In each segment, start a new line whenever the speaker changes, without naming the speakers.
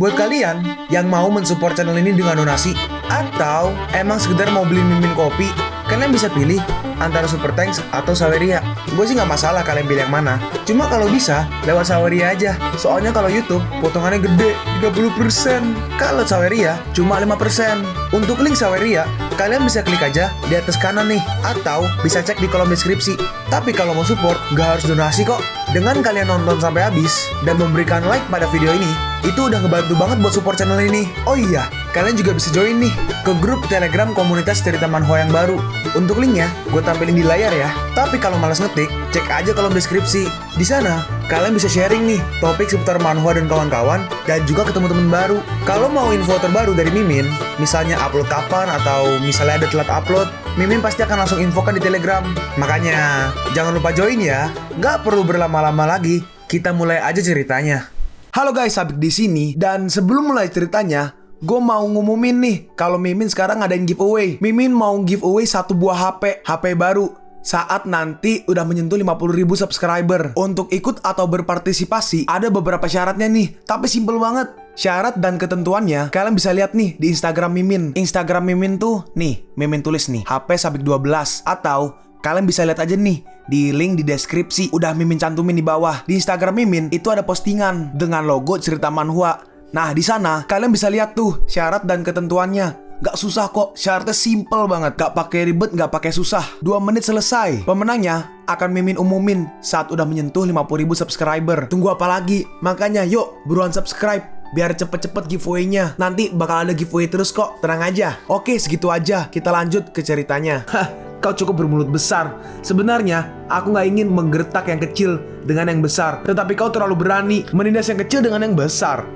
Buat kalian yang mau mensupport channel ini dengan donasi, atau emang sekedar mau beli mimin kopi, kalian bisa pilih antara Super Thanks atau Saweria. Gue sih nggak masalah kalian pilih yang mana. Cuma kalau bisa, lewat Saweria aja. Soalnya kalau YouTube, potongannya gede, 30%. Kalau Saweria, cuma 5%. Untuk link Saweria, kalian bisa klik aja di atas kanan nih. Atau bisa cek di kolom deskripsi. Tapi kalau mau support, nggak harus donasi kok. Dengan kalian nonton sampai habis, dan memberikan like pada video ini, itu udah ngebantu banget buat support channel ini. Oh iya, kalian juga bisa join nih ke grup Telegram komunitas cerita manhwa yang baru. Untuk linknya, gue tampilin di layar ya. Tapi kalau malas ngetik, cek aja kolom deskripsi. Di sana, kalian bisa sharing nih topik seputar manhwa dan kawan-kawan, dan juga ketemu teman baru. Kalau mau info terbaru dari Mimin, misalnya upload kapan atau misalnya ada telat upload, Mimin pasti akan langsung infokan di Telegram. Makanya, jangan lupa join ya. Nggak perlu berlama-lama lagi, kita mulai aja ceritanya. Halo guys, Sabik di sini, dan sebelum mulai ceritanya, gue mau ngumumin nih kalau Mimin sekarang ngadain giveaway. Mimin mau giveaway satu buah HP baru saat nanti udah menyentuh 50.000 subscriber. Untuk ikut atau berpartisipasi ada beberapa syaratnya nih, tapi simple banget. Syarat dan ketentuannya kalian bisa lihat nih di Instagram Mimin. Instagram Mimin tuh nih, Mimin tulis nih HP Sabik 12, atau kalian bisa lihat aja nih di link di deskripsi, udah Mimin cantumin di bawah. Di Instagram Mimin itu ada postingan dengan logo cerita manhwa. Nah, di sana kalian bisa lihat tuh syarat dan ketentuannya. Gak susah kok, syaratnya simple banget. Gak pakai ribet, gak pakai susah. 2 menit selesai. Pemenangnya akan Mimin umumin saat udah menyentuh 50.000 subscriber. Tunggu apa lagi? Makanya yuk, buruan subscribe biar cepet-cepet giveaway-nya. Nanti bakal ada giveaway terus kok, tenang aja. Oke, segitu aja. Kita lanjut ke ceritanya. Kau cukup bermulut besar. Sebenarnya, aku gak ingin menggertak yang kecil dengan yang besar. Tetapi kau terlalu berani menindas yang kecil dengan yang besar.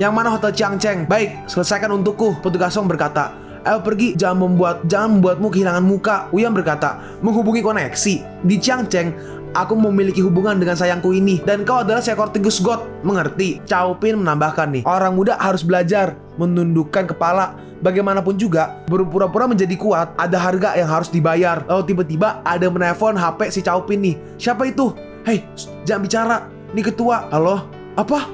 Yang mana Hotel Changcheng? Baik, selesaikan untukku. Petugas Song berkata. Ayo pergi, jangan membuatmu kehilangan muka. Uyang berkata, menghubungi koneksi. Di Changcheng, aku memiliki hubungan dengan sayangku ini. Dan kau adalah seekor tikus got. Mengerti? Cao Pin menambahkan nih, orang muda harus belajar menundukkan kepala. Bagaimanapun juga, berpura-pura menjadi kuat, ada harga yang harus dibayar. Lalu tiba-tiba ada menelpon HP si Cao Pin nih. Siapa itu? Hei, jangan bicara. Ini ketua. Halo? Apa?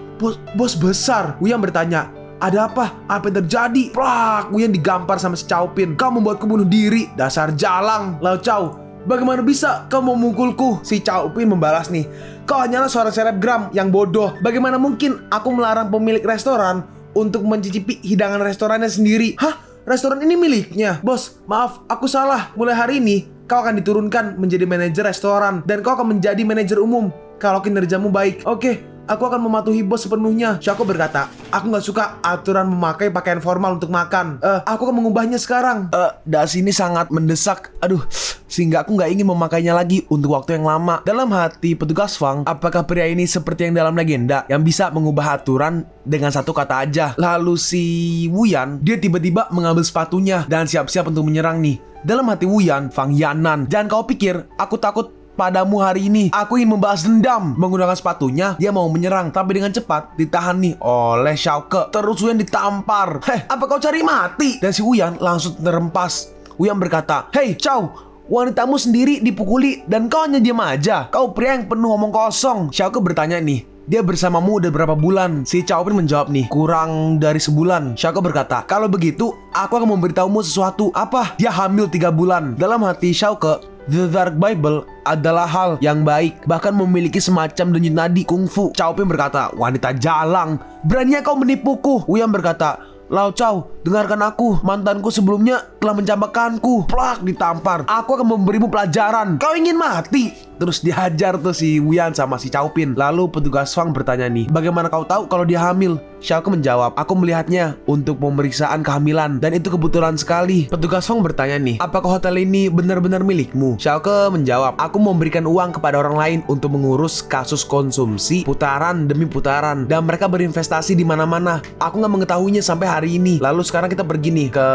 Bos besar. Uyang bertanya. Ada apa? Apa yang terjadi? Plak, Uyang digampar sama si Cao Pin. Kau membuatku bunuh diri. Dasar jalang. Lalu Cao, bagaimana bisa kau memukulku? Si Cao Pin membalas nih. Kau hanyalah seorang selebgram yang bodoh. Bagaimana mungkin aku melarang pemilik restoran untuk mencicipi hidangan restorannya sendiri? Hah? Restoran ini miliknya? Bos, maaf, aku salah. Mulai hari ini, kau akan diturunkan menjadi manajer restoran. Dan kau akan menjadi manajer umum kalau kinerjamu baik. Oke, aku akan mematuhi bos sepenuhnya. Shako berkata, aku gak suka aturan memakai pakaian formal untuk makan. Aku akan mengubahnya sekarang. Das ini sangat mendesak. Aduh, sehingga aku gak ingin memakainya lagi untuk waktu yang lama. Dalam hati petugas Fang, apakah pria ini seperti yang dalam legenda yang bisa mengubah aturan dengan satu kata aja? Lalu si Wuyan, dia tiba-tiba mengambil sepatunya dan siap-siap untuk menyerang nih. Dalam hati Wuyan, Fang Yanan, jangan kau pikir aku takut padamu hari ini. Aku ingin membalas dendam. Menggunakan sepatunya, dia mau menyerang, tapi dengan cepat ditahan nih oleh Xiaoke. Terus Wuyan ditampar. Apa kau cari mati? Dan si Wuyan langsung terempas. Wuyan berkata, hei Cao, wanitamu sendiri dipukuli dan kau hanya diam aja. Kau pria yang penuh omong kosong. Xiaoke bertanya nih, dia bersamamu udah berapa bulan? Si Cao Pin menjawab nih, kurang dari sebulan. Xiaoke berkata, kalau begitu aku akan memberitahumu sesuatu. Apa? Dia hamil 3 bulan. Dalam hati Xiaoke, The Dark Bible adalah hal yang baik, bahkan memiliki semacam denyut nadi kungfu. Cao Pin berkata, wanita jalang, beraninya kau menipuku? Uyang berkata, Lao Cao, dengarkan aku, mantanku sebelumnya telah mencampakkanku. Plak, ditampar. Aku akan memberimu pelajaran. Kau ingin mati? Terus dihajar tuh si Wuyan sama si Cao Pin. Lalu petugas Fang bertanya nih, bagaimana kau tahu kalau dia hamil? Xiaoke menjawab, aku melihatnya untuk pemeriksaan kehamilan dan itu kebetulan sekali. Petugas Fang bertanya nih, apakah hotel ini benar-benar milikmu? Xiaoke menjawab, aku memberikan uang kepada orang lain untuk mengurus kasus konsumsi putaran demi putaran dan mereka berinvestasi di mana-mana. Aku nggak mengetahuinya sampai hari ini. Lalu sekarang kita pergi nih ke,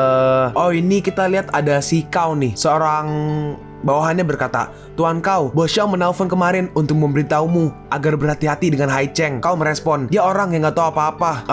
oh ini kita lihat ada si Kau nih, seorang bawahannya berkata, Tuan Kau, Bos Xiao menelpon kemarin untuk memberitahumu agar berhati-hati dengan Hai Cheng. Kau merespon, dia orang yang gak tahu apa-apa.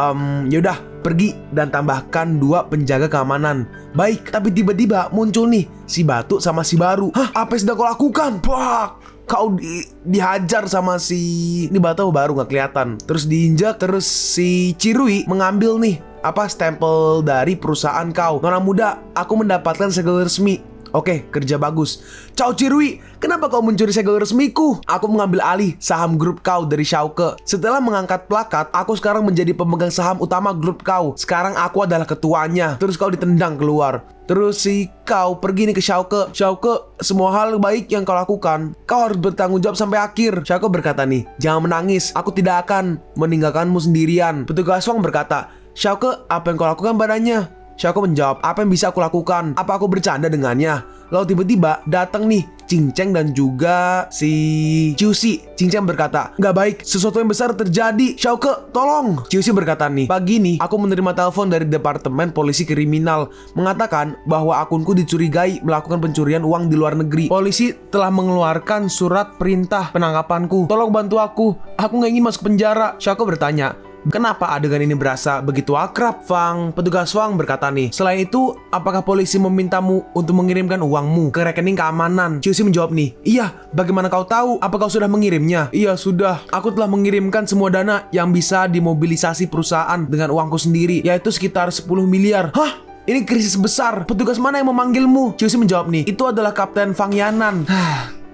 Yaudah, pergi dan tambahkan 2 penjaga keamanan. Baik, tapi tiba-tiba muncul nih si Batu sama si Baru. Hah, apa yang sedang kau lakukan? Pak, kau dihajar sama si... Ini Batu baru nggak kelihatan. Terus diinjak, terus si Cirui mengambil nih stempel dari perusahaan kau. Nona muda, aku mendapatkan segel resmi. Oke, kerja bagus. Ciao Cirui, kenapa kau mencuri segel resmiku? Aku mengambil alih saham grup kau dari Xiaoke. Setelah mengangkat plakat, aku sekarang menjadi pemegang saham utama grup kau. Sekarang aku adalah ketuanya. Terus kau ditendang keluar. Terus si kau pergi nih ke Xiaoke. Xiaoke, semua hal baik yang kau lakukan, kau harus bertanggung jawab sampai akhir. Xiaoke berkata nih, jangan menangis, aku tidak akan meninggalkanmu sendirian. Petugas Wang berkata, Xiaoke, apa yang kau lakukan padanya? Xiaoke menjawab, apa yang bisa aku lakukan? Apa aku bercanda dengannya? Lalu tiba-tiba datang nih Cinceng dan juga si Ciusi. Cinceng berkata, nggak baik, sesuatu yang besar terjadi. Xiaoke, tolong. Ciusi berkata nih, pagi ini aku menerima telepon dari Departemen Polisi Kriminal mengatakan bahwa akunku dicurigai melakukan pencurian uang di luar negeri. Polisi telah mengeluarkan surat perintah penangkapanku. Tolong bantu aku nggak ingin masuk penjara. Xiaoke bertanya, kenapa adegan ini berasa begitu akrab, Fang? Petugas Wang berkata nih, selain itu, apakah polisi memintamu untuk mengirimkan uangmu ke rekening keamanan? Ciusi menjawab nih, iya, bagaimana kau tahu? Apa kau sudah mengirimnya? Iya, sudah. Aku telah mengirimkan semua dana yang bisa dimobilisasi perusahaan dengan uangku sendiri, yaitu sekitar 10 miliar. Hah? Ini krisis besar. Petugas mana yang memanggilmu? Ciusi menjawab nih, itu adalah Kapten Fang Yanan.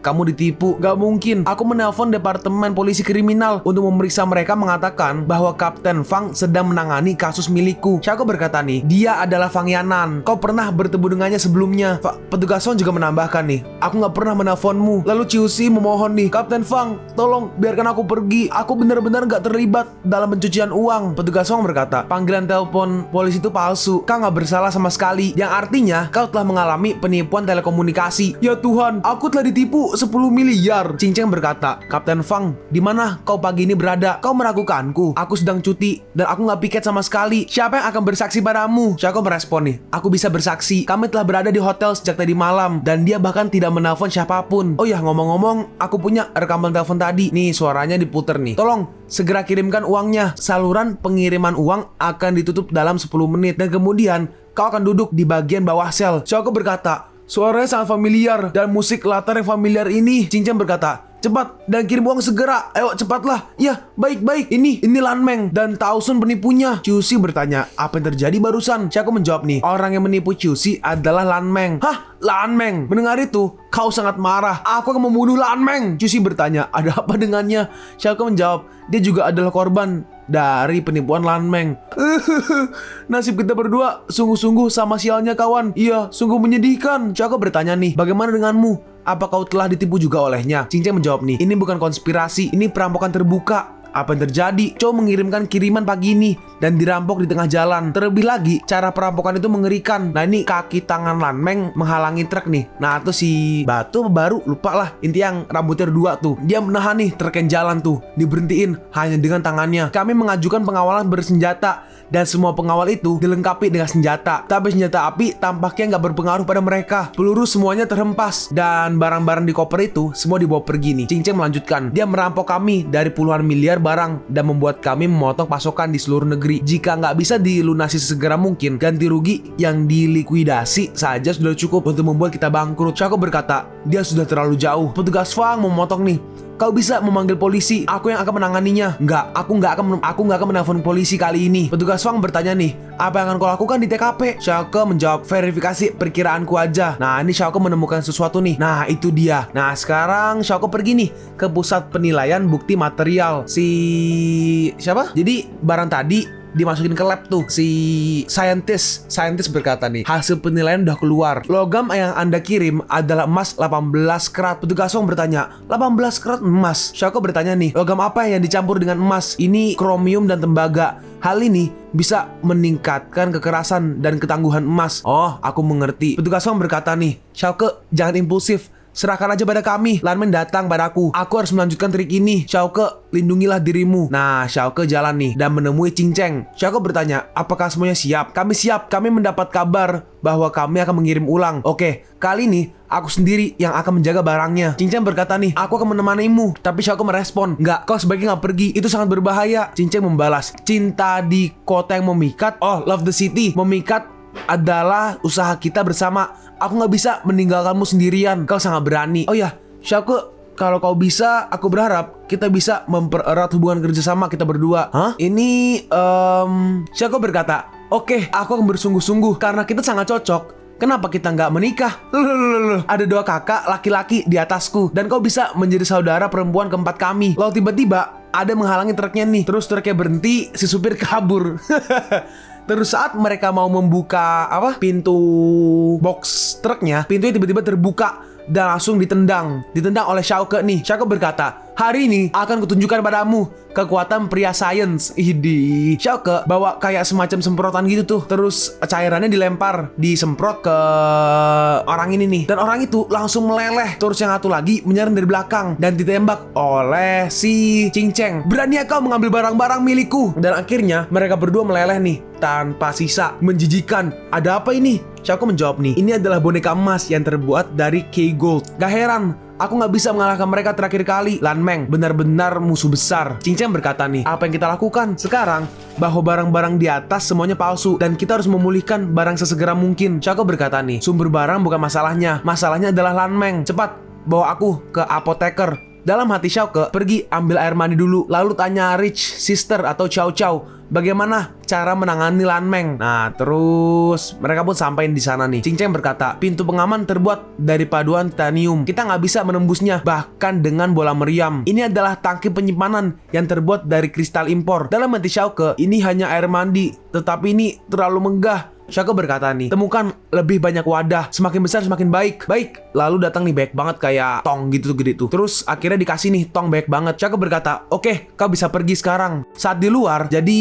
Kamu ditipu, gak mungkin. Aku menelpon Departemen Polisi Kriminal untuk memeriksa mereka mengatakan bahwa Kapten Fang sedang menangani kasus milikku. Xiaoke berkata nih, dia adalah Fang Yanan. Kau pernah bertemu dengannya sebelumnya. Petugas Wang juga menambahkan nih, aku gak pernah menelponmu. Lalu Ciusi memohon nih, Kapten Fang, tolong biarkan aku pergi. Aku benar-benar gak terlibat dalam pencucian uang. Petugas Wang berkata, panggilan telepon polisi itu palsu. Kau gak bersalah sama sekali. Yang artinya kau telah mengalami penipuan telekomunikasi. Ya Tuhan, aku telah ditipu 10 miliar. Cinceng berkata, Kapten Fang, di mana kau pagi ini berada? Kau meragukanku. Aku sedang cuti dan aku nggak piket sama sekali. Siapa yang akan bersaksi padamu? Xiaoke merespon nih, aku bisa bersaksi. Kami telah berada di hotel sejak tadi malam dan dia bahkan tidak menelpon siapapun. Oh ya, ngomong-ngomong, aku punya rekaman telepon tadi. Nih, suaranya diputer nih. Tolong segera kirimkan uangnya. Saluran pengiriman uang akan ditutup dalam 10 menit dan kemudian kau akan duduk di bagian bawah sel. Xiaoke berkata, suaranya sangat familiar dan musik latar yang familiar ini. Cincang berkata, cepat dan kirim uang segera. Ayo cepatlah. Ya, baik-baik. Ini Lan Meng dan Taosun penipunya. Ciusi bertanya, apa yang terjadi barusan? Xiaoke menjawab nih, orang yang menipu Ciusi adalah Lan Meng. Hah? Lan Meng? Mendengar itu, kau sangat marah. Aku akan membunuh Lan Meng. Ciusi bertanya, ada apa dengannya? Xiaoke menjawab, dia juga adalah korban dari penipuan Lan Meng. Nasib kita berdua sungguh-sungguh sama sialnya kawan. Iya, sungguh menyedihkan. Xiaoke bertanya nih, bagaimana denganmu? Apa kau telah ditipu juga olehnya? Cincang menjawab nih, ini bukan konspirasi, ini perampokan terbuka. Apa yang terjadi? Chow mengirimkan kiriman pagi ini dan dirampok di tengah jalan. Terlebih lagi, cara perampokan itu mengerikan. Nah, ini kaki tangan Lan Meng menghalangi truk nih. Nah, tuh si Batu baru lupa lah. Inti yang rambutnya 2 tuh. Dia menahan nih truk yang jalan tuh. Diberhentiin hanya dengan tangannya. Kami mengajukan pengawalan bersenjata dan semua pengawal itu dilengkapi dengan senjata. Tapi senjata api tampaknya nggak berpengaruh pada mereka. Peluru semuanya terhempas dan barang-barang di koper itu semua dibawa pergi nih. Cincang melanjutkan, dia merampok kami dari puluhan miliar barang dan membuat kami memotong pasokan di seluruh negeri. Jika nggak bisa dilunasi sesegera mungkin, ganti rugi yang dilikuidasi saja sudah cukup untuk membuat kita bangkrut. Xiaoke berkata, dia sudah terlalu jauh. Petugas Fang memotong nih, kau bisa memanggil polisi, aku yang akan menanganinya. Aku nggak akan menelpon polisi kali ini. Petugas Fang bertanya nih, apa yang akan kau lakukan di TKP? Xiaoke menjawab, verifikasi perkiraanku aja. Nah, ini Xiaoke menemukan sesuatu nih. Nah, itu dia. Nah, sekarang Xiaoke pergi nih ke pusat penilaian bukti material. Siapa? Jadi barang tadi dimasukin ke lab tuh. Si scientist berkata nih, hasil penilaian udah keluar. Logam yang Anda kirim adalah emas 18 karat. Petugas Wang bertanya, 18 karat emas? Xiaoke bertanya nih, logam apa yang dicampur dengan emas? Ini kromium dan tembaga. Hal ini bisa meningkatkan kekerasan dan ketangguhan emas. Oh, aku mengerti. Petugas Wang berkata nih, Xiaoke, jangan impulsif. serahkan aja pada kami. Lanmeng datang padaku. Aku harus melanjutkan trik ini. Xiaoke, lindungilah dirimu. Nah, Xiaoke jalan nih dan menemui Qingcheng. Xiaoke bertanya, apakah semuanya siap? Kami siap. Kami mendapat kabar bahwa kami akan mengirim ulang. Oke, kali ini aku sendiri yang akan menjaga barangnya. Qingcheng berkata nih, aku akan menemanimu. Tapi Xiaoke merespon, enggak, kau sebaiknya nggak pergi. Itu sangat berbahaya. Qingcheng membalas, cinta di kota yang memikat. Oh, love the city. Memikat adalah usaha kita bersama. Aku nggak bisa meninggalkanmu sendirian. Kau sangat berani. Oh ya, Xiaoke, kalau kau bisa, aku berharap kita bisa mempererat hubungan kerjasama kita berdua. Hah? Ini, Xiaoke berkata, oke, aku akan bersungguh-sungguh karena kita sangat cocok. Kenapa kita nggak menikah? Loh. Ada 2 kakak laki-laki di atasku dan kau bisa menjadi saudara perempuan keempat kami. Lalu tiba-tiba ada menghalangi truknya nih. Terus truknya berhenti, si supir kabur. Terus saat mereka mau membuka pintu box truknya, pintunya tiba-tiba terbuka dan langsung ditendang oleh Xiaoke nih. Xiaoke berkata, hari ini akan kutunjukkan padamu kekuatan pria sains. Idi. Xiaoke bawa kayak semacam semprotan gitu tuh. Terus cairannya dilempar, disemprot ke orang ini nih. Dan orang itu langsung meleleh. Terus yang satu lagi menyerang dari belakang dan ditembak oleh si Qingcheng. Berani kau mengambil barang-barang milikku? Dan akhirnya mereka berdua meleleh nih tanpa sisa. Menjijikan. Ada apa ini? Xiaoke menjawab nih, ini adalah boneka emas yang terbuat dari K-Gold. Gak heran, aku gak bisa mengalahkan mereka terakhir kali. Lanmeng benar-benar musuh besar. Qingcheng berkata nih, apa yang kita lakukan sekarang? Bahwa barang-barang di atas semuanya palsu dan kita harus memulihkan barang sesegera mungkin. Xiaoke berkata nih, sumber barang bukan masalahnya. Masalahnya adalah Lanmeng. Cepat, bawa aku ke apoteker. Dalam hati Xiaoke, pergi ambil air mandi dulu. Lalu tanya Rich Sister atau Chow Chow, bagaimana cara menangani Lanmeng. Nah, terus mereka pun sampai di sana nih. Qingcheng berkata, pintu pengaman terbuat dari paduan titanium. Kita nggak bisa menembusnya, bahkan dengan bola meriam. Ini adalah tangki penyimpanan yang terbuat dari kristal impor. Dalam hati Xiaoke, ini hanya air mandi, tetapi ini terlalu megah. Xiaoke berkata nih, temukan lebih banyak wadah, semakin besar semakin baik. Baik, lalu datang nih banyak banget kayak tong gitu tuh gede tuh. Terus akhirnya dikasih nih tong banyak banget. Xiaoke berkata, oke, kau bisa pergi sekarang. Saat di luar, jadi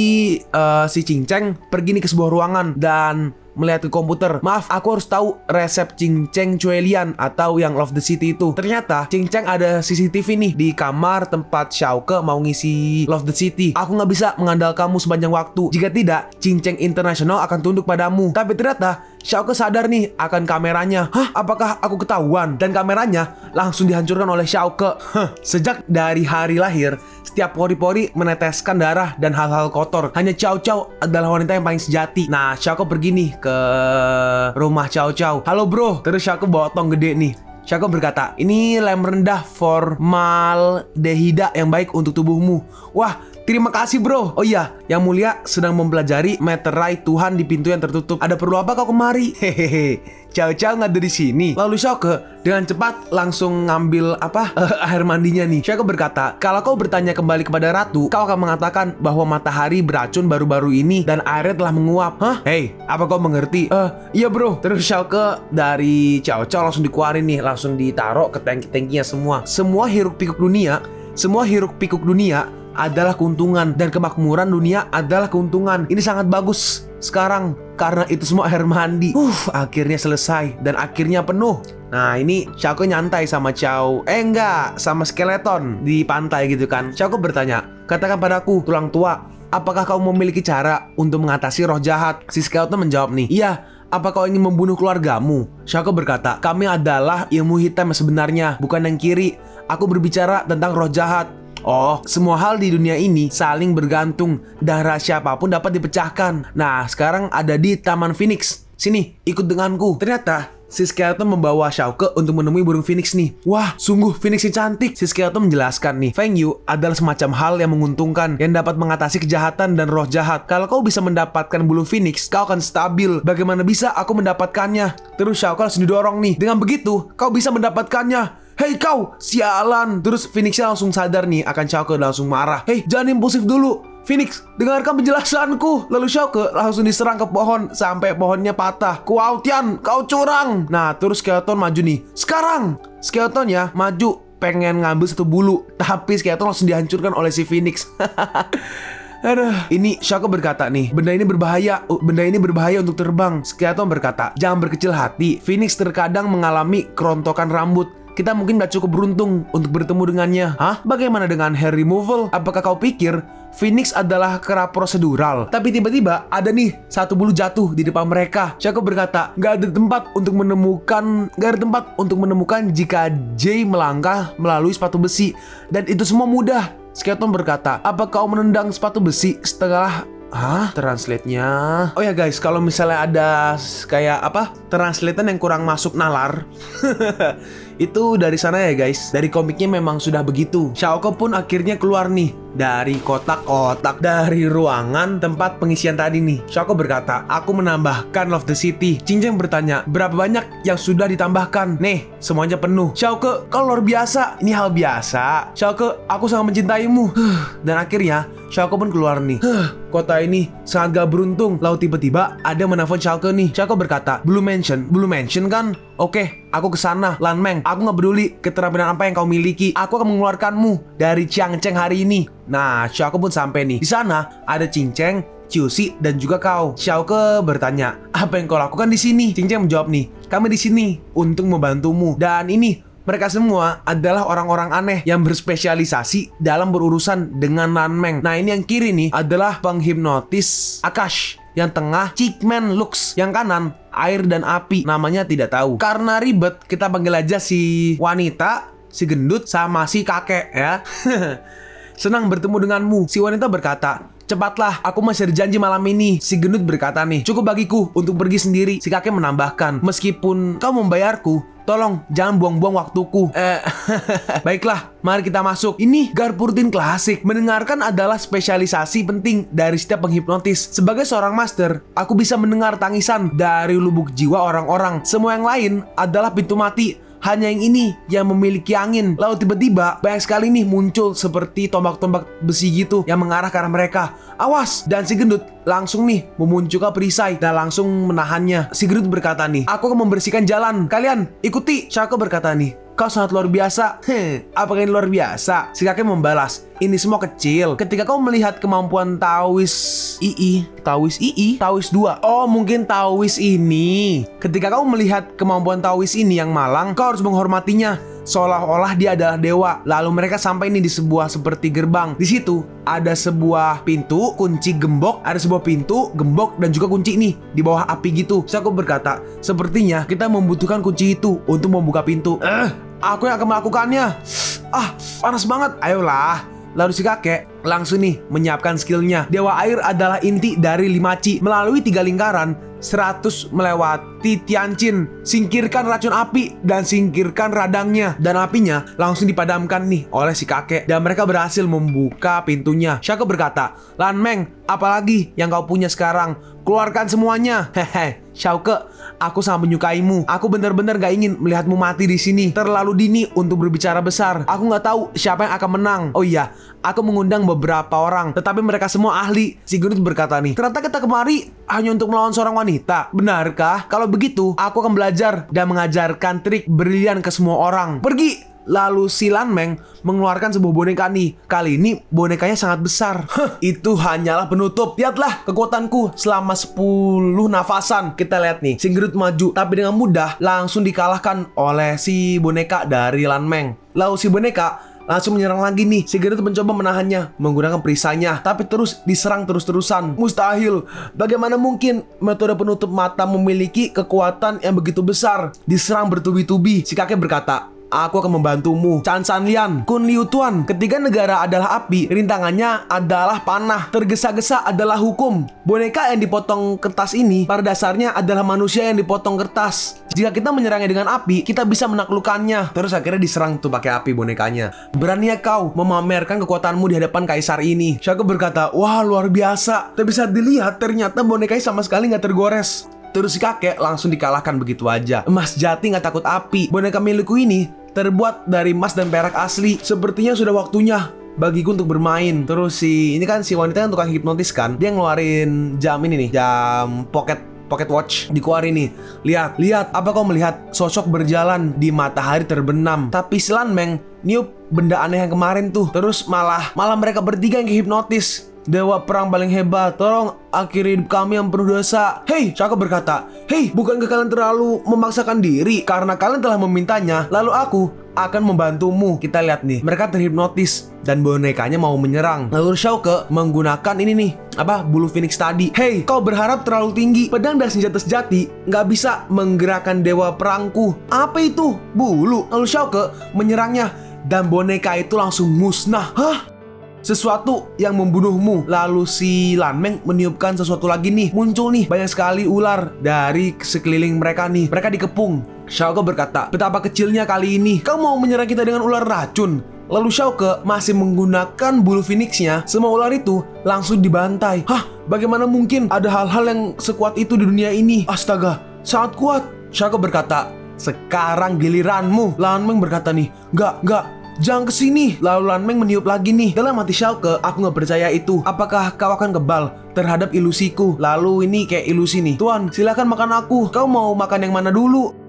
si Qingcheng pergi nih ke sebuah ruangan dan melihat ke komputer. Maaf, aku harus tahu resep Qingcheng Cuelian atau yang Love the City itu. Ternyata Qingcheng ada CCTV nih di kamar tempat Xiaoke mau ngisi Love the City. Aku nggak bisa mengandalkanmu sepanjang waktu. Jika tidak, Qingcheng International akan tunduk padamu. Tapi ternyata Xiaoke sadar nih akan kameranya. Hah? Apakah aku ketahuan? Dan kameranya langsung dihancurkan oleh Xiaoke. Sejak dari hari lahir, setiap pori-pori meneteskan darah dan hal-hal kotor. Hanya Chow Chow adalah wanita yang paling sejati. Nah, Xiaoke pergi nih ke rumah Chow Chow. Halo bro. Terus Xiaoke bawa tong gede nih. Xiaoke berkata, ini lem rendah formaldehida yang baik untuk tubuhmu. Wah, terima kasih bro. Oh iya, yang mulia sedang mempelajari meterai Tuhan di pintu yang tertutup. Ada perlu apa kau kemari? Hehehe. Chow Chow nggak dari sini. Lalu Xiaoke dengan cepat langsung ngambil air mandinya nih. Xiaoke berkata, kalau kau bertanya kembali kepada ratu, kau akan mengatakan bahwa matahari beracun baru-baru ini dan airnya telah menguap. Hah? Hey, apa kau mengerti? Iya bro. Terus Xiaoke dari Chow Chow langsung dikeluarin nih, langsung ditaruh ke tangki-tangkinya semua. Semua hiruk pikuk dunia adalah keuntungan dan kemakmuran dunia adalah keuntungan. Ini sangat bagus sekarang karena itu semua air mandi. Akhirnya selesai dan akhirnya penuh. Nah, ini Xiaoke nyantai sama sama skeleton di pantai gitu kan. Xiaoke bertanya, katakan padaku, tulang tua, apakah kau memiliki cara untuk mengatasi roh jahat? Si skeleton menjawab nih, iya. Apa kau ingin membunuh keluargamu? Xiaoke berkata, kami adalah ilmu hitam yang sebenarnya, bukan yang kiri. Aku berbicara tentang roh jahat. Oh, semua hal di dunia ini saling bergantung dan rahasia apapun dapat dipecahkan. Nah, sekarang ada di Taman Phoenix. Sini, ikut denganku. Ternyata si skeleton membawa Xiaoke untuk menemui burung phoenix nih. Wah, sungguh phoenix yang cantik. Si skeleton menjelaskan nih, Feng Yu adalah semacam hal yang menguntungkan yang dapat mengatasi kejahatan dan roh jahat. Kalau kau bisa mendapatkan bulu phoenix, kau akan stabil. Bagaimana bisa aku mendapatkannya? Terus Xiaoke langsung didorong nih. Dengan begitu, kau bisa mendapatkannya. Hei kau, sialan. Terus Phoenixnya langsung sadar nih akan Xiaoke dan langsung marah. Hei, jangan impulsif dulu. Phoenix, dengarkan penjelasanku. Lalu Xiaoke langsung diserang ke pohon sampai pohonnya patah. Kuautian, kau curang. Nah, terus Skeleton maju nih. Sekarang, Skeleton ya maju pengen ngambil satu bulu, tapi Skeleton langsung dihancurkan oleh si Phoenix. Aduh, ini Xiaoke berkata nih, benda ini berbahaya untuk terbang. Skeleton berkata, jangan berkecil hati. Phoenix terkadang mengalami kerontokan rambut.
kita mungkin gak cukup beruntung untuk bertemu dengannya. Hah? Bagaimana dengan hair removal? Apakah kau pikir Phoenix adalah kera prosedural? Tapi tiba-tiba ada nih satu bulu jatuh di depan mereka. Shaco berkata, gak ada tempat untuk menemukan jika Jay melangkah melalui sepatu besi. Dan itu semua mudah. Skeleton berkata, apa kau menendang sepatu besi setelah... Hah? Translate-nya... Oh ya guys, kalau misalnya ada kayak translate-an yang kurang masuk nalar itu dari sana ya guys. Dari komiknya memang sudah begitu. Shaoko pun akhirnya keluar nih dari kotak-kotak dari ruangan tempat pengisian tadi nih. Shaoko berkata, aku menambahkan Love the City. Cingjang bertanya, berapa banyak yang sudah ditambahkan? Nih, semuanya penuh. Shaoko, kau luar biasa. Ini hal biasa. Shaoko, aku sangat mencintaimu. Dan akhirnya Shaoko pun keluar nih. Kota ini sangat gak beruntung. Lalu tiba-tiba ada menelpon Shaoko nih. Shaoko berkata, Blue Mansion kan? Oke, aku kesana, Lan Meng. Aku gak peduli keterampilan apa yang kau miliki. Aku akan mengeluarkanmu dari Chiang Cheng hari ini. Nah, Shaoko pun sampai nih. Di sana ada Cinceng, Ciusi, dan juga kau. Shaoko bertanya, apa yang kau lakukan di sini? Cinceng menjawab nih, kami di sini untuk membantumu. Dan ini mereka semua adalah orang-orang aneh yang berspesialisasi dalam berurusan dengan Lan Meng. Nah, ini yang kiri nih adalah penghipnotis Akash. Yang tengah Chickman Lux. Yang kanan air dan api. Namanya tidak tahu. Karena ribet, kita panggil aja si wanita, si gendut, sama si kakek ya. Senang bertemu denganmu. Si wanita berkata, cepatlah, aku masih ada janji malam ini. Si gendut berkata nih, cukup bagiku untuk pergi sendiri. Si kakek menambahkan, meskipun kau membayarku, tolong jangan buang-buang waktuku. Baiklah, mari kita masuk. Ini Garpurtin klasik. Mendengarkan adalah spesialisasi penting dari setiap penghipnotis. Sebagai seorang master, aku bisa mendengar tangisan dari lubuk jiwa orang-orang. Semua yang lain adalah pintu mati. Hanya yang ini yang memiliki angin. Lalu tiba-tiba banyak sekali nih muncul seperti tombak-tombak besi gitu yang mengarah ke arah mereka. Awas! Dan si gendut langsung nih memunculkan perisai dan langsung menahannya. Si gendut berkata nih, aku akan membersihkan jalan. Kalian ikuti. Shaco berkata nih, kau sangat luar biasa. Apakah ini luar biasa? Si kakek membalas, ini semua kecil. Ketika kau melihat kemampuan Taois 2. Oh, mungkin Taois ini. Ketika kau melihat kemampuan Taois ini yang malang, kau harus menghormatinya seolah-olah dia adalah dewa. Lalu mereka sampai nih di sebuah seperti gerbang. Di situ ada sebuah pintu, kunci gembok, ada sebuah pintu, gembok, dan juga kunci nih di bawah api gitu. Shaco berkata, sepertinya kita membutuhkan kunci itu untuk membuka pintu. Aku yang akan melakukannya. Panas banget. Ayolah. Lalu si kakek langsung nih menyiapkan skillnya. Dewa air adalah inti dari 5 Chi. Melalui 3 lingkaran 100 melewati Tianjin. Singkirkan racun api dan singkirkan radangnya. Dan apinya langsung dipadamkan nih oleh si kakek. Dan mereka berhasil membuka pintunya. Shaco berkata, Lan Meng, apalagi yang kau punya sekarang? Keluarkan semuanya. Hehe, Shaco, aku sangat menyukaimu. Aku benar-benar gak ingin melihatmu mati di sini. Terlalu dini untuk berbicara besar. Aku gak tahu siapa yang akan menang. Oh iya, aku mengundang beberapa orang, tetapi mereka semua ahli. Si gendut berkata nih, ternyata kita kemari hanya untuk melawan seorang wanita. Benarkah? Kalau begitu, aku akan belajar dan mengajarkan trik brilian ke semua orang. Pergi! Lalu si Lan Meng mengeluarkan sebuah boneka nih. Kali ini bonekanya sangat besar. Itu hanyalah penutup. Lihatlah kekuatanku selama 10 nafasan. Kita lihat nih, si gendut maju, tapi dengan mudah langsung dikalahkan oleh si boneka dari Lan Meng. Lalu si boneka langsung menyerang lagi nih. Si gendut mencoba menahannya menggunakan perisainya, tapi terus diserang terus-terusan. Mustahil. Bagaimana mungkin metode penutup mata memiliki kekuatan yang begitu besar? Diserang bertubi-tubi. Si kakek berkata, aku akan membantumu. Chan San Lian, Kun Liu Tuan. Ketiga negara adalah api, rintangannya adalah panah, tergesa-gesa adalah hukum. Boneka yang dipotong kertas ini pada dasarnya adalah manusia yang dipotong kertas. Jika kita menyerangnya dengan api, kita bisa menaklukkannya. Terus akhirnya diserang tuh pakai api bonekanya. Beraninya kau memamerkan kekuatanmu di hadapan kaisar ini? Shaco berkata, wah luar biasa. Tapi bisa dilihat ternyata bonekanya sama sekali nggak tergores. Terus si kakek langsung dikalahkan begitu aja. Emas jati nggak takut api. Boneka milikku ini terbuat dari emas dan perak asli. Sepertinya sudah waktunya bagiku untuk bermain. Terus si ini kan si wanita yang tukang hipnotis kan, dia ngeluarin jam ini nih, jam pocket watch. Dikeluarin nih. Lihat, apa kau melihat sosok berjalan di matahari terbenam? Tapi si Lan Meng niup benda aneh yang kemarin tuh. Terus malah mereka bertiga yang kehipnotis. Dewa perang paling hebat, tolong akhiri hidup kami yang penuh dosa. Hei, Shaco berkata, hei, bukankah kalian terlalu memaksakan diri? Karena kalian telah memintanya, lalu aku akan membantumu. Kita lihat nih, mereka terhipnotis dan bonekanya mau menyerang. Lalu Xiaoke menggunakan ini nih, bulu Phoenix tadi. Hei, kau berharap terlalu tinggi. Pedang dan senjata sejati nggak bisa menggerakkan dewa perangku. Apa itu? Bulu. Lalu Xiaoke menyerangnya dan boneka itu langsung musnah. Hah? Sesuatu yang membunuhmu. Lalu si Lan Meng meniupkan sesuatu lagi nih. Muncul nih banyak sekali ular dari sekeliling mereka nih. Mereka dikepung. Xiaoke berkata, betapa kecilnya kali ini. Kau mau menyerang kita dengan ular racun? Lalu Xiaoke masih menggunakan bulu Phoenix-nya. Semua ular itu langsung dibantai. Hah? Bagaimana mungkin ada hal-hal yang sekuat itu di dunia ini? Astaga, sangat kuat. Xiaoke berkata, sekarang giliranmu. Lan Meng berkata nih, Enggak, jangan kesini. Lalu Lan Meng meniup lagi nih. Dalam hati Xiaoke, aku nggak percaya itu. Apakah kau akan kebal terhadap ilusiku? Lalu ini kayak ilusi nih. Tuan, silakan makan aku. Kau mau makan yang mana dulu?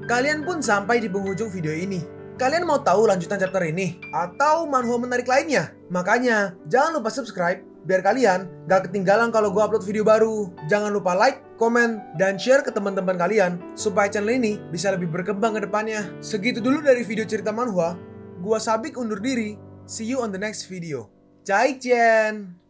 Kalian pun sampai di penghujung video ini. Kalian mau tahu lanjutan chapter ini? Atau manhwa menarik lainnya? Makanya, jangan lupa subscribe biar kalian gak ketinggalan kalau gue upload video baru. Jangan lupa like, komen, dan share ke teman-teman kalian supaya channel ini bisa lebih berkembang ke depannya. Segitu dulu dari video cerita manhwa. Gua Sabik undur diri. See you on the next video. Zaijian.